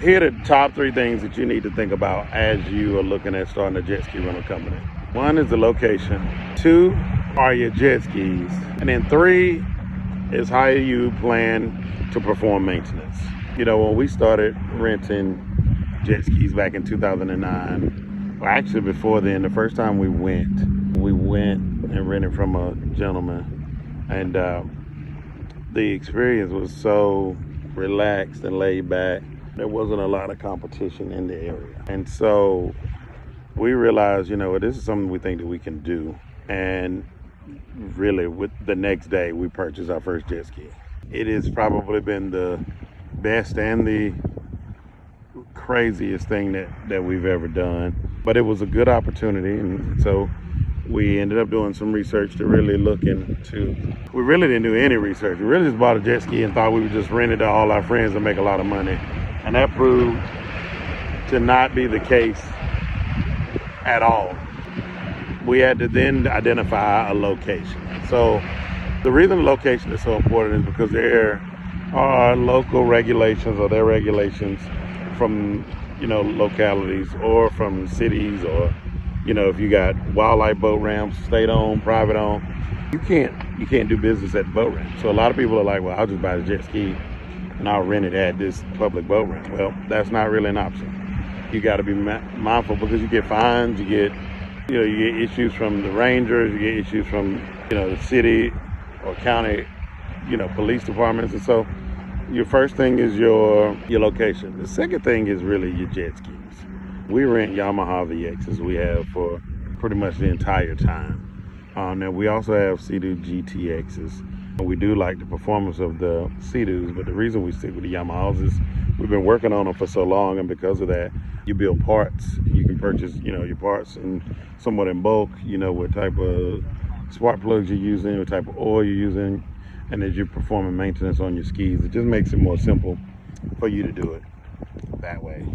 Here are the top 3 things that you need to think about as you are looking at starting a jet ski rental company. 1 is the location. 2 are your jet skis. And then 3 is how you plan to perform maintenance. You know, when we started renting jet skis back in 2009, well, actually before then, the first time we went and rented from a gentleman, and the experience was so relaxed and laid back. There wasn't a lot of competition in the area. And so we realized, you know, this is something we think that we can do. And really, with the next day, we purchased our first jet ski. It has probably been the best and the craziest thing that we've ever done. But it was a good opportunity. And so we ended up doing some research to really look into. We really didn't do any research. We really just bought a jet ski and thought we would just rent it to all our friends and make a lot of money. And that proved to not be the case at all. We had to then identify a location. So the reason the location is so important is because there are local regulations, or there are regulations from, you know, localities or from cities, or, you know, if you got wildlife boat ramps, state-owned, private-owned, you can't do business at the boat ramp. So a lot of people are like, well, I'll just buy the jet ski and I'll rent it at this public boat ramp. Well, that's not really an option. You got to be mindful, because you get fines, you get issues from the rangers, you get issues from, you know, the city or county, you know, police departments. And so your first thing is your location. The second thing is really your jet skis. We rent Yamaha VXs. We have for pretty much the entire time. Now we also have Sea-Doo GTXs. We do like the performance of the Sea-Doos, but the reason we stick with the Yamahas is we've been working on them for so long, and because of that, you build parts. You can purchase, you know, your parts in somewhat in bulk, you know, what type of spark plugs you're using, what type of oil you're using, and as you're performing maintenance on your skis, it just makes it more simple for you to do it that way.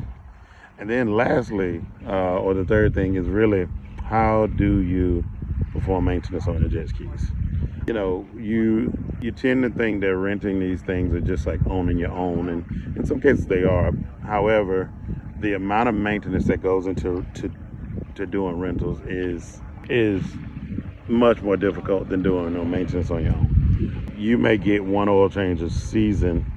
And then lastly, or the third thing is really, how do you perform maintenance on your jet skis? You know, you tend to think that renting these things are just like owning your own, and in some cases they are. However, the amount of maintenance that goes into doing rentals is much more difficult than doing no maintenance on your own. You may get one oil change a season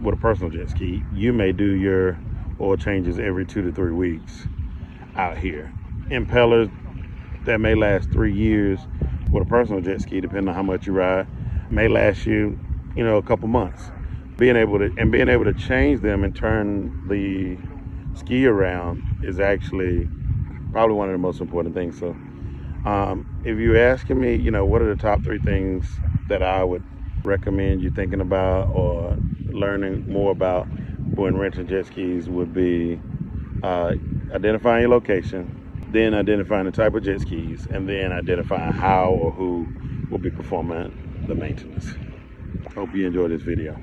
with a personal jet ski. You may do your oil changes every 2 to 3 weeks out here. Impellers that may last 3 years with a personal jet ski, depending on how much you ride, may last you, you know, a couple months. Being able to change them and turn the ski around is actually probably one of the most important things. So if you're asking me, you know, what are the top 3 things that I would recommend you thinking about or learning more about when renting jet skis, would be identifying your location, then identifying the type of jet skis, and then identifying how or who will be performing the maintenance. Hope you enjoyed this video.